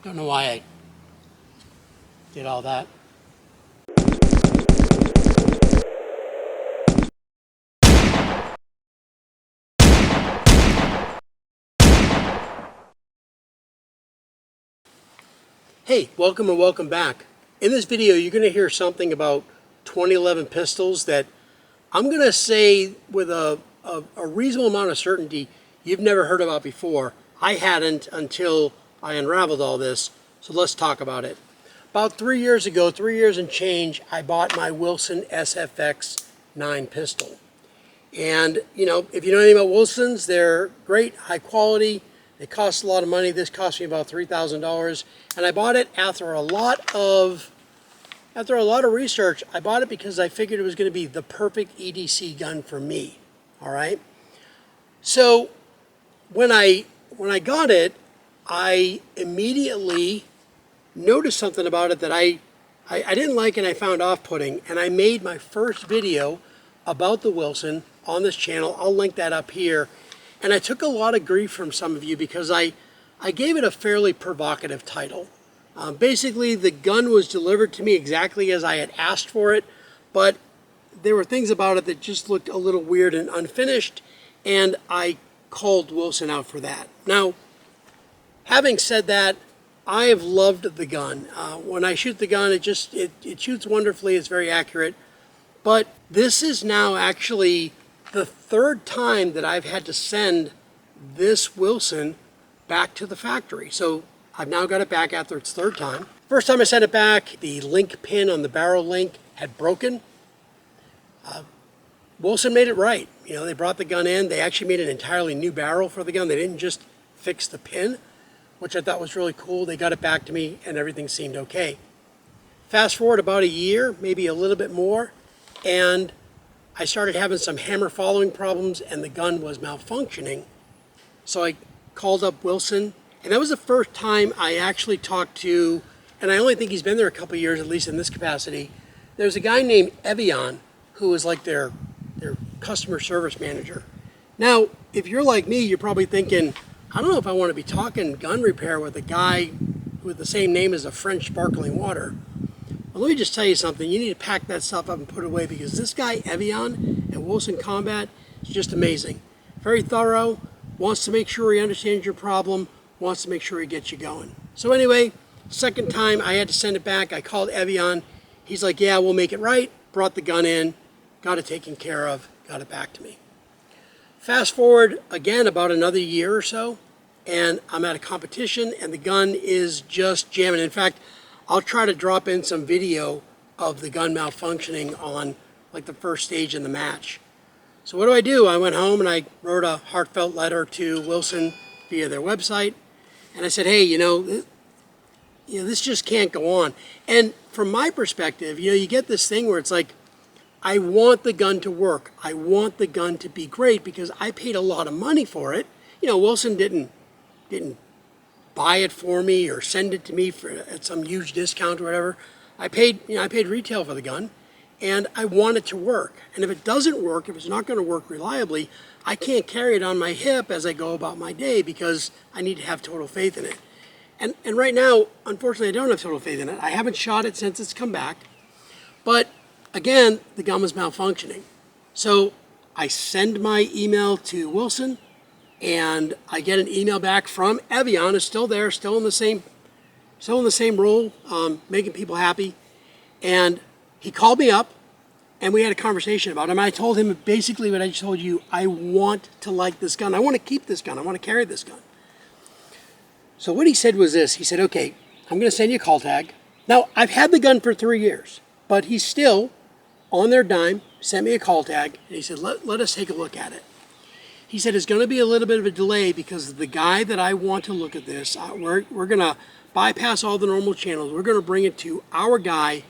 Don't know why I did all that. Hey, welcome and welcome back. In this video, you're going to hear something about 2011 pistols that I'm going to say with a reasonable amount of certainty you've never heard about before. I hadn't until I unraveled all this, so let's talk about it. About 3 years ago, 3 years and change, I bought my Wilson SFX9 pistol. And, you know, if you know anything about Wilsons, they're great, high quality. They cost a lot of money. This cost me about $3,000. And I bought it after a lot of research. I bought it because I figured it was going to be the perfect EDC gun for me. All right. So when I got it, I immediately noticed something about it that I didn't like and I found off-putting. And I made my first video about the Wilson on this channel. I'll link that up here. And I took a lot of grief from some of you because I gave it a fairly provocative title. Basically, the gun was delivered to me exactly as I had asked for it, but there were things about it that just looked a little weird and unfinished, and I called Wilson out for that. Now, having said that, I have loved the gun. When I shoot the gun, it shoots wonderfully. It's very accurate. But this is now actually the third time that I've had to send this Wilson back to the factory. So I've now got it back after its third time. First time I sent it back, the link pin on the barrel link had broken. Wilson made it right. You know, they brought the gun in. They actually made an entirely new barrel for the gun. They didn't just fix the pin, which I thought was really cool. They got it back to me and everything seemed okay. Fast forward about a year, maybe a little bit more, and I started having some hammer following problems and the gun was malfunctioning. So I called up Wilson, and that was the first time I actually talked to, and I only think he's been there a couple of years, at least in this capacity. There's a guy named Evian who was like their customer service manager. Now, if you're like me, you're probably thinking, I don't know if I want to be talking gun repair with a guy with the same name as a French sparkling water. Well, let me just tell you something. You need to pack that stuff up and put it away because this guy, Evian, at Wilson Combat, is just amazing. Very thorough, wants to make sure he understands your problem, wants to make sure he gets you going. So anyway, second time I had to send it back. I called Evian. He's like, yeah, we'll make it right. Brought the gun in, got it taken care of, got it back to me. Fast forward again about another year or so, and I'm at a competition and the gun is just jamming. In fact, I'll try to drop in some video of the gun malfunctioning on like the first stage in the match. So what do? I went home and I wrote a heartfelt letter to Wilson via their website. And I said, hey, this just can't go on. And from my perspective, you get this thing where it's like, I want the gun to work. I want the gun to be great because I paid a lot of money for it. Wilson didn't buy it for me or send it to me at some huge discount or whatever. I paid retail for the gun and I want it to work. And if it doesn't work, if it's not going to work reliably, I can't carry it on my hip as I go about my day because I need to have total faith in it. And right now, unfortunately, I don't have total faith in it. I haven't shot it since it's come back. But again, the gun was malfunctioning. So I send my email to Wilson and I get an email back from Evian, who's still there, still in the same role, making people happy. And he called me up and we had a conversation about it. And I told him basically what I just told you. I want to like this gun. I want to keep this gun. I want to carry this gun. So what he said was this. He said, okay, I'm going to send you a call tag. Now, I've had the gun for 3 years, but he still, on their dime, sent me a call tag. And he said, let us take a look at it. He said, it's going to be a little bit of a delay because the guy that I want to look at this, we're going to bypass all the normal channels. We're going to bring it to our guy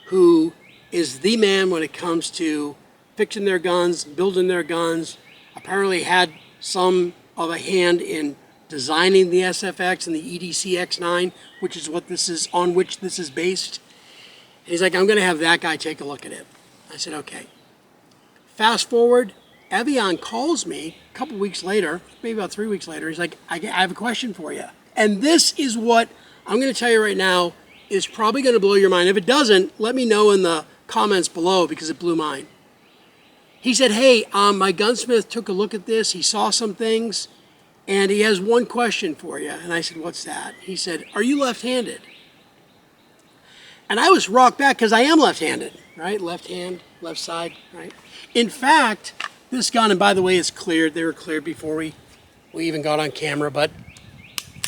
who is the man when it comes to fixing their guns, building their guns, apparently had some of a hand in designing the SFX and the EDC X9, which is what this is, on which this is based. And he's like, I'm going to have that guy take a look at it. I said, okay. Fast forward, Evian calls me a couple weeks later, maybe about 3 weeks later. He's like, I have a question for you. And this is what I'm going to tell you right now, is probably going to blow your mind. If it doesn't, let me know in the comments below because it blew mine. He said, hey, my gunsmith took a look at this. He saw some things and he has one question for you. And I said, what's that? He said, are you left-handed? And I was rocked back because I am left-handed, right? Left hand, left side, right? In fact, this gun, and by the way, it's cleared. They were cleared before we even got on camera, but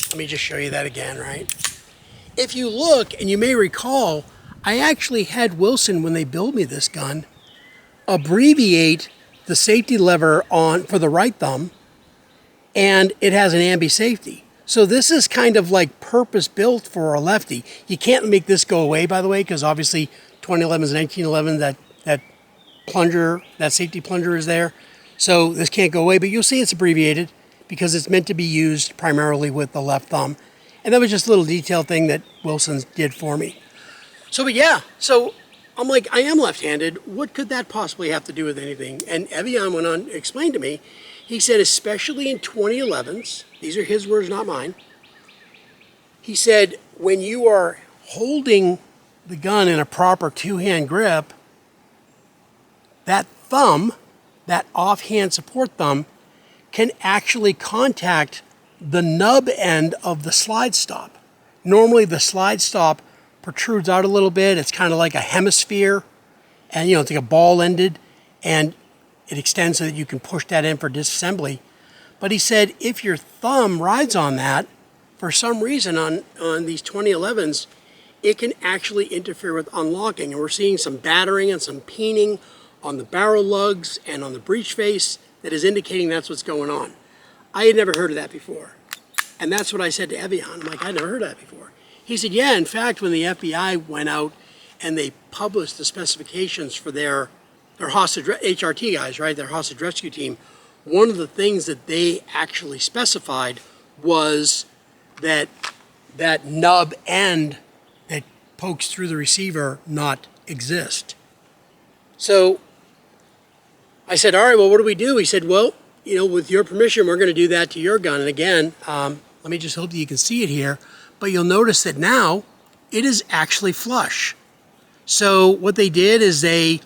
let me just show you that again, right? If you look, and you may recall, I actually had Wilson, when they built me this gun, abbreviate the safety lever on for the right thumb, and it has an ambi safety. So this is kind of like purpose built for a lefty. You can't make this go away, by the way, because obviously 2011s and 1911, that plunger, that safety plunger is there. So this can't go away, but you'll see it's abbreviated because it's meant to be used primarily with the left thumb. And that was just a little detail thing that Wilson did for me. So, but yeah, so I'm like, I am left-handed. What could that possibly have to do with anything? And Evian went on to explain to me, he said, especially in 2011s, these are his words, not mine. He said, when you are holding the gun in a proper two-hand grip, that thumb, that offhand support thumb, can actually contact the nub end of the slide stop. Normally the slide stop protrudes out a little bit. It's kind of like a hemisphere, and it's like a ball ended, and it extends so that you can push that in for disassembly. But he said if your thumb rides on that, for some reason on these 2011s, it can actually interfere with unlocking. And we're seeing some battering and some peening on the barrel lugs and on the breech face that is indicating that's what's going on. I had never heard of that before. And that's what I said to Evian. I'm like, I'd never heard of that before. He said, yeah, in fact, when the FBI went out and they published the specifications for their hostage, HRT guys, right, their hostage rescue team, one of the things that they actually specified was that nub end that pokes through the receiver not exist. So I said, all right, well, what do we do? He said, well, with your permission, we're going to do that to your gun. And again, let me just hope that you can see it here. But you'll notice that now it is actually flush. So what they did is they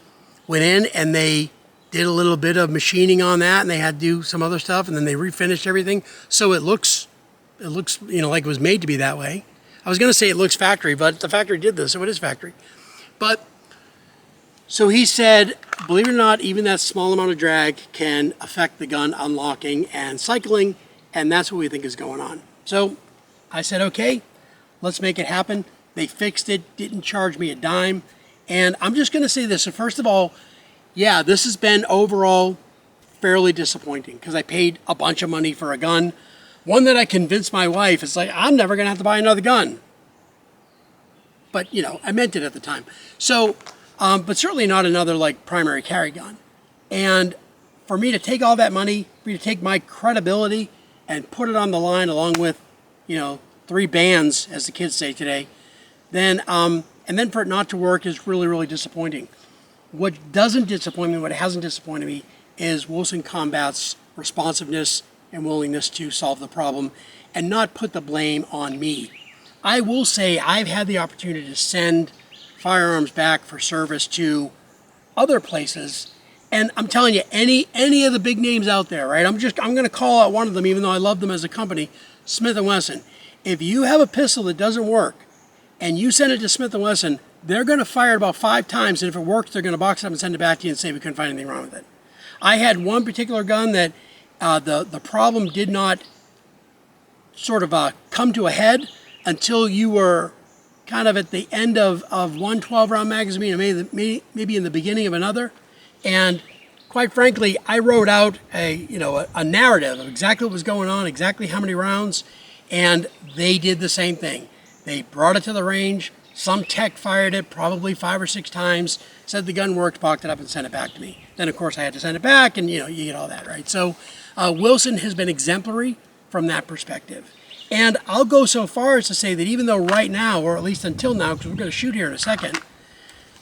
went in and they did a little bit of machining on that, and they had to do some other stuff, and then they refinished everything. So it looks like it was made to be that way. I was going to say it looks factory, but the factory did this, so it is factory. But so he said, believe it or not, even that small amount of drag can affect the gun unlocking and cycling, and that's what we think is going on. So I said, okay, let's make it happen. They fixed it, didn't charge me a dime. And I'm just going to say this. So first of all, yeah, this has been overall fairly disappointing because I paid a bunch of money for a gun. One that I convinced my wife, it's like, I'm never going to have to buy another gun. But, I meant it at the time. So, but certainly not another primary carry gun. And for me to take all that money, for me to take my credibility and put it on the line along with, 3 bands, as the kids say today, then, and then for it not to work is really, really disappointing. What doesn't disappoint me, what hasn't disappointed me, is Wilson Combat's responsiveness and willingness to solve the problem and not put the blame on me. I will say I've had the opportunity to send firearms back for service to other places, and I'm telling you, any of the big names out there, right? I'm going to call out one of them, even though I love them as a company, Smith & Wesson. If you have a pistol that doesn't work and you send it to Smith & Wesson, they're going to fire it about 5 times, and if it works, they're going to box it up and send it back to you and say we couldn't find anything wrong with it. I had one particular gun that the problem did not sort of come to a head until you were kind of at the end of one 12-round magazine, and maybe in the beginning of another. And quite frankly, I wrote out a narrative of exactly what was going on, exactly how many rounds, and they did the same thing. They brought it to the range. Some tech fired it probably 5 or 6 times, said the gun worked, boxed it up, and sent it back to me. Then, of course, I had to send it back, and, you get all that, right? So Wilson has been exemplary from that perspective. And I'll go so far as to say that even though right now, or at least until now, because we're going to shoot here in a second,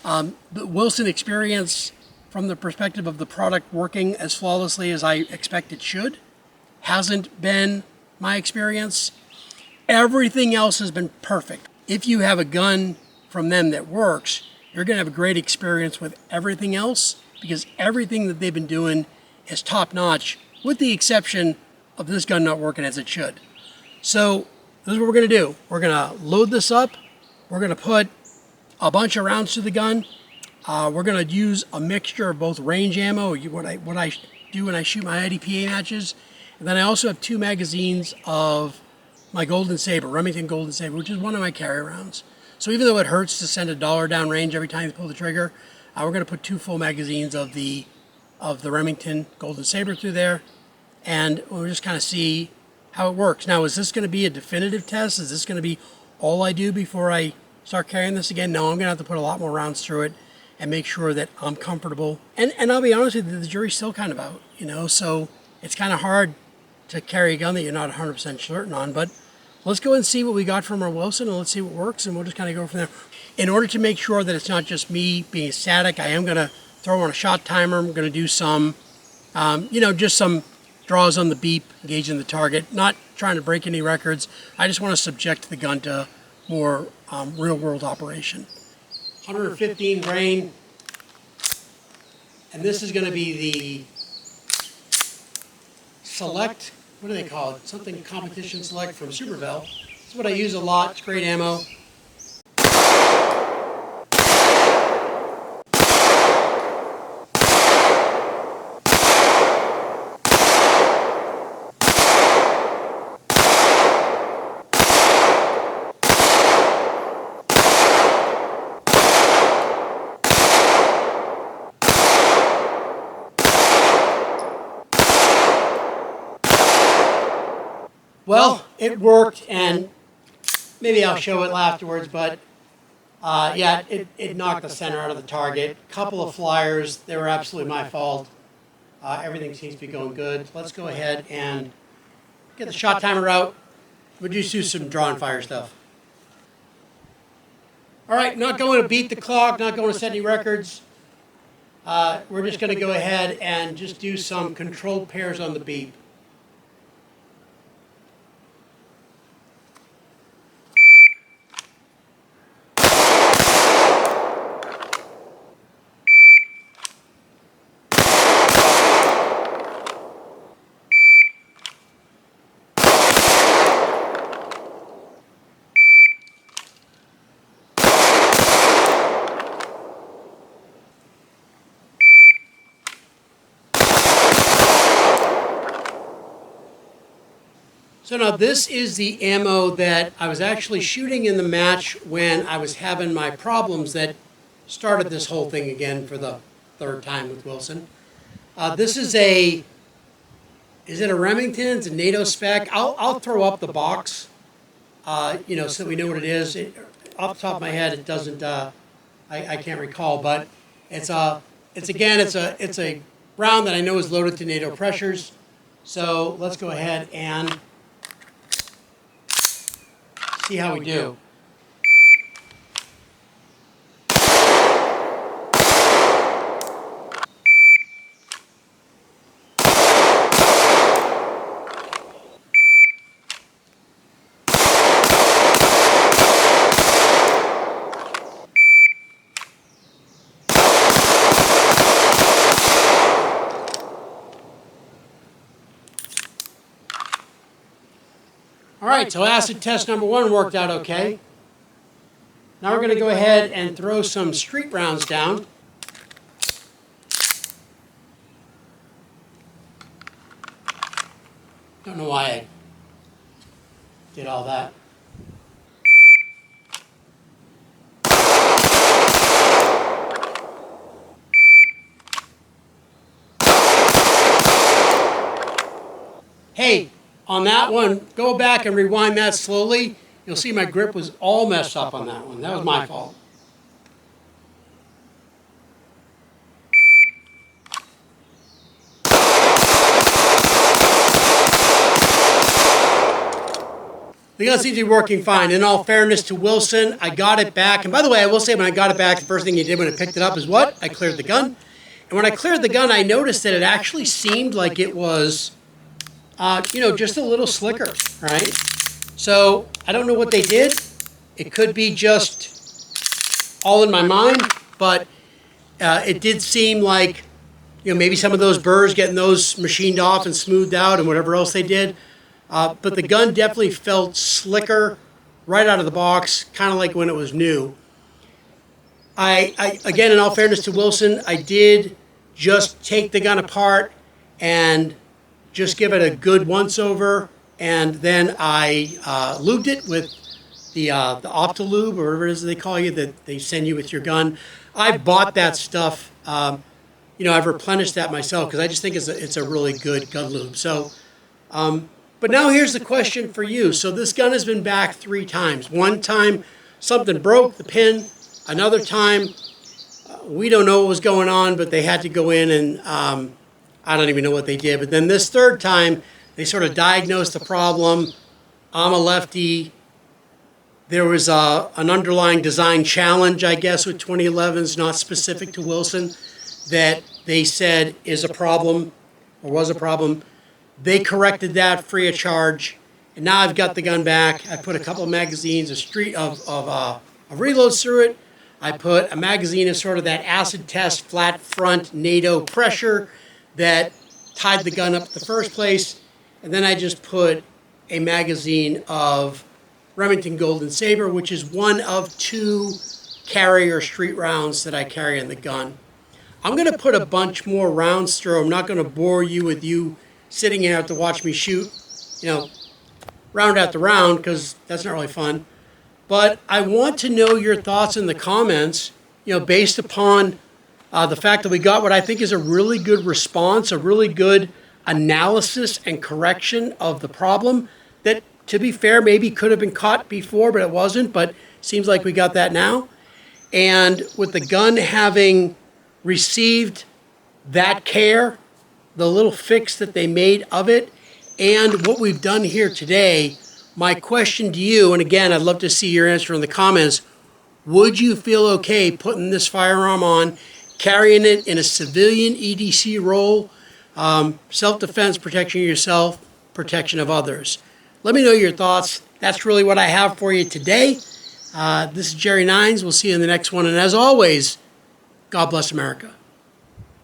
the Wilson experience from the perspective of the product working as flawlessly as I expect it should hasn't been my experience. Everything else has been perfect. If you have a gun from them that works, you're going to have a great experience with everything else, because everything that they've been doing is top notch, with the exception of this gun not working as it should. So this is what we're going to do. We're going to load this up. We're going to put a bunch of rounds to the gun. We're going to use a mixture of both range ammo, what I do when I shoot my IDPA matches, and then I also have 2 magazines of my Golden Saber, Remington Golden Saber, which is one of my carry rounds. So even though it hurts to send a dollar down range every time you pull the trigger, we're going to put 2 full magazines of the Remington Golden Saber through there, and we'll just kind of see how it works. Now, is this going to be a definitive test? Is this going to be all I do before I start carrying this again? No, I'm going to have to put a lot more rounds through it and make sure that I'm comfortable. And I'll be honest with you, the jury's still kind of out, so it's kind of hard to carry a gun that you're not 100% certain on. But let's go and see what we got from our Wilson, and let's see what works, and we'll just kind of go from there. In order to make sure that it's not just me being static, I am going to throw on a shot timer. I'm going to do some, just some draws on the beep, engaging the target, not trying to break any records. I just want to subject the gun to more real-world operation. 115 grain, and this is going to be the Select, what do they call it? Something Competition Select from Supervel. It's what I use a lot. It's great ammo. Well, it worked, and maybe I'll show it afterwards, but yeah, it knocked the center out of the target. Couple of flyers, they were absolutely my fault. Everything seems to be going good. Let's go ahead and get the shot timer out. We'll just do some draw and fire stuff. All right, not going to beat the clock, not going to set any records. We're just going to go ahead and just do some controlled pairs on the beep. So now this is the ammo that I was actually shooting in the match when I was having my problems that started this whole thing again for the 3rd time with Wilson. This is is it a Remington? It's a NATO-spec. I'll throw up the box, so we know what it is. Off the top of my head, it doesn't, I can't recall, but it's a round that I know is loaded to NATO pressures. So let's go ahead and see how we do. All right, so acid test number 1 worked out okay. Now we're going to go ahead and throw some street rounds down. Don't know why I did all that. Hey, on that one, go back and rewind that slowly. You'll see my grip was all messed up on that one. That was my fault. The gun seems to be working fine. In all fairness to Wilson, I got it back. And by the way, I will say when I got it back, the first thing he did when I picked it up is what? I cleared the gun. And when I cleared the gun, I noticed that it actually seemed like it was, just a little slicker, right? So I don't know what they did. It could be just all in my mind, but it did seem like, you know, maybe some of those burrs getting those machined off and smoothed out and whatever else they did. But the gun definitely felt slicker right out of the box, kind of like when it was new. Again, in all fairness to Wilson, I did just take the gun apart and just give it a good once-over, and then I lubed it with the Optilube, or whatever it is they call you, that they send you with your gun. I bought that stuff. You know, I've replenished that myself because I just think it's a really good gun lube. So, but now here's the question for you. So this gun has been back 3 times. One time, something broke the pin. Another time, we don't know what was going on, but they had to go in and I don't even know what they did. But then this 3rd time, they sort of diagnosed the problem. I'm a lefty. There was an underlying design challenge, I guess, with 2011s, not specific to Wilson, that they said is a problem, or was a problem. They corrected that free of charge, and now I've got the gun back. I put a couple of magazines of reloads through it. I put a magazine of sort of that acid test flat front NATO pressure that tied the gun up in the first place, and then I just put a magazine of Remington Golden Saber, which is one of 2 carrier street rounds that I carry in the gun. I'm going to put a bunch more rounds through. I'm not going to bore you with you sitting here to watch me shoot, you know, round after round, because that's not really fun. But I want to know your thoughts in the comments, you know, based upon the fact that we got what I think is a really good response, a really good analysis and correction of the problem that, to be fair, maybe could have been caught before, but it wasn't. But seems like we got that now. And with the gun having received that care, the little fix that they made of it, and what we've done here today, my question to you, and again, I'd love to see your answer in the comments, would you feel okay putting this firearm on, carrying it in a civilian EDC role, self-defense, protection of yourself, protection of others? Let me know your thoughts. That's really what I have for you today. This is Jerry Nines. We'll see you in the next one. And as always, God bless America.